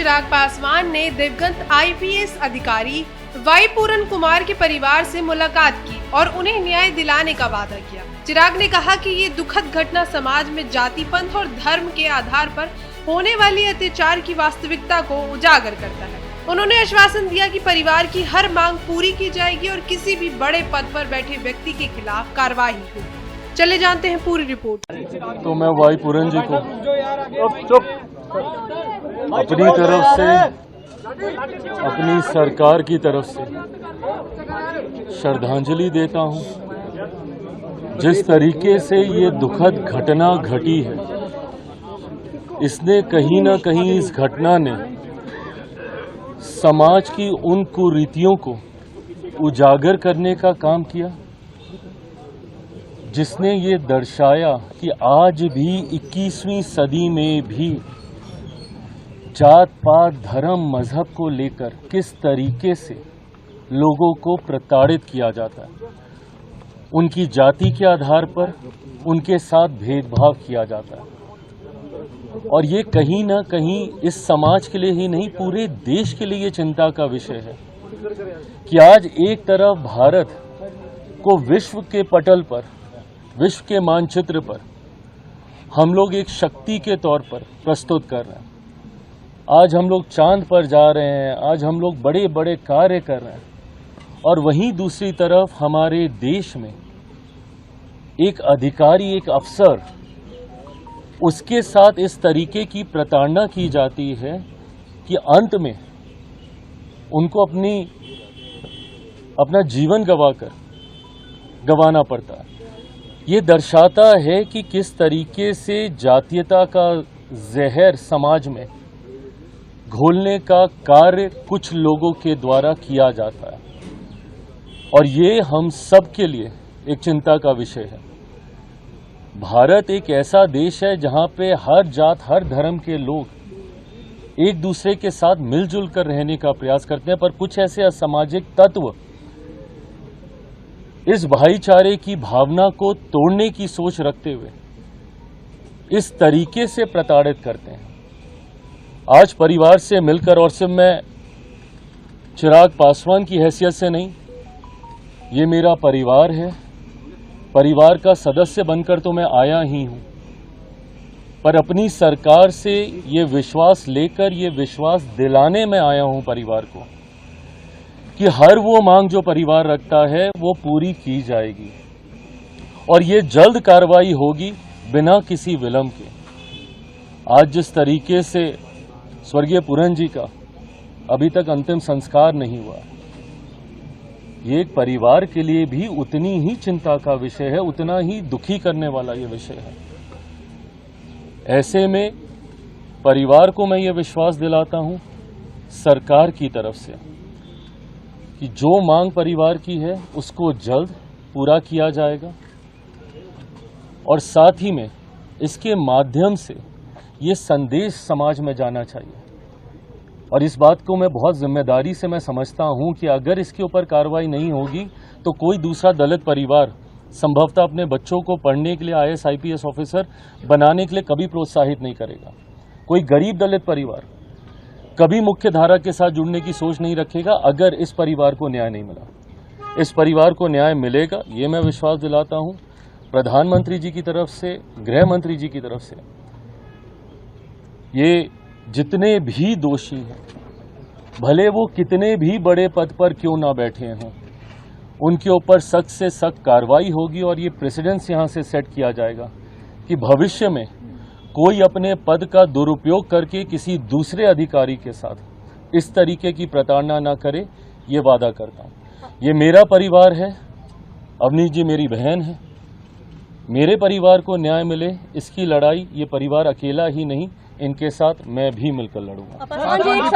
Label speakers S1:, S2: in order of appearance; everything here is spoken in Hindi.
S1: चिराग पासवान ने दिवंगत आईपीएस अधिकारी वाई पूरन कुमार के परिवार से मुलाकात की और उन्हें न्याय दिलाने का वादा किया। चिराग ने कहा कि ये दुखद घटना समाज में जाति, पंथ और धर्म के आधार पर होने वाली अत्याचार की वास्तविकता को उजागर करता है। उन्होंने आश्वासन दिया कि परिवार की हर मांग पूरी की जाएगी और किसी भी बड़े पद पर बैठे व्यक्ति के खिलाफ कार्रवाई होगी। चले जानते हैं पूरी रिपोर्ट।
S2: तो मैं वाई पूरन जी को अपनी तरफ से, अपनी सरकार की तरफ से श्रद्धांजलि देता हूं। जिस तरीके से ये दुखद घटना घटी है, इसने कहीं ना कहीं, इस घटना ने समाज की उन कुरीतियों को उजागर करने का काम किया, जिसने ये दर्शाया कि आज भी 21वीं सदी में भी जात पात, धर्म, मजहब को लेकर किस तरीके से लोगों को प्रताड़ित किया जाता है। उनकी जाति के आधार पर उनके साथ भेदभाव किया जाता है और ये कहीं ना कहीं इस समाज के लिए ही नहीं, पूरे देश के लिए ये चिंता का विषय है कि आज एक तरफ भारत को विश्व के पटल पर, विश्व के मानचित्र पर हम लोग एक शक्ति के तौर पर प्रस्तुत कर रहे हैं। आज हम लोग चांद पर जा रहे हैं, आज हम लोग बड़े बड़े कार्य कर रहे हैं, और वहीं दूसरी तरफ हमारे देश में एक अधिकारी, एक अफसर, उसके साथ इस तरीके की प्रताड़ना की जाती है कि अंत में उनको अपना जीवन गंवाना पड़ता है। ये दर्शाता है कि किस तरीके से जातीयता का जहर समाज में घोलने का कार्य कुछ लोगों के द्वारा किया जाता है, और ये हम सब के लिए एक चिंता का विषय है। भारत एक ऐसा देश है जहां पे हर जात, हर धर्म के लोग एक दूसरे के साथ मिलजुल कर रहने का प्रयास करते हैं, पर कुछ ऐसे असामाजिक तत्व इस भाईचारे की भावना को तोड़ने की सोच रखते हुए इस तरीके से प्रताड़ित करते हैं। आज परिवार से मिलकर, और सिर्फ मैं चिराग पासवान की हैसियत से नहीं, ये मेरा परिवार है, परिवार का सदस्य बनकर तो मैं आया ही हूं, पर अपनी सरकार से ये विश्वास लेकर, ये विश्वास दिलाने में आया हूं परिवार को कि हर वो मांग जो परिवार रखता है वो पूरी की जाएगी और ये जल्द कार्रवाई होगी बिना किसी विलंब के। आज जिस तरीके से स्वर्गीय पूरन जी का अभी तक अंतिम संस्कार नहीं हुआ, ये एक परिवार के लिए भी उतनी ही चिंता का विषय है, उतना ही दुखी करने वाला ये विषय है। ऐसे में परिवार को मैं ये विश्वास दिलाता हूं सरकार की तरफ से कि जो मांग परिवार की है उसको जल्द पूरा किया जाएगा, और साथ ही में इसके माध्यम से ये संदेश समाज में जाना चाहिए। और इस बात को मैं बहुत जिम्मेदारी से मैं समझता हूं कि अगर इसके ऊपर कार्रवाई नहीं होगी तो कोई दूसरा दलित परिवार संभवतः अपने बच्चों को पढ़ने के लिए IAS IPS ऑफिसर बनाने के लिए कभी प्रोत्साहित नहीं करेगा। कोई गरीब दलित परिवार कभी मुख्य धारा के साथ जुड़ने की सोच नहीं रखेगा अगर इस परिवार को न्याय नहीं मिला। इस परिवार को न्याय मिलेगा, ये मैं विश्वास दिलाता हूं। प्रधानमंत्री जी की तरफ से, गृह मंत्री जी की तरफ से, ये जितने भी दोषी हैं, भले वो कितने भी बड़े पद पर क्यों ना बैठे हों, उनके ऊपर सख्त से सख्त कार्रवाई होगी। और ये प्रेसिडेंस यहाँ से सेट किया जाएगा कि भविष्य में कोई अपने पद का दुरुपयोग करके किसी दूसरे अधिकारी के साथ इस तरीके की प्रताड़ना ना करे, ये वादा करता हूँ। ये मेरा परिवार है, अवनीश जी मेरी बहन है, मेरे परिवार को न्याय मिले, इसकी लड़ाई ये परिवार अकेला ही नहीं, इनके साथ मैं भी मिलकर लड़ूंगा।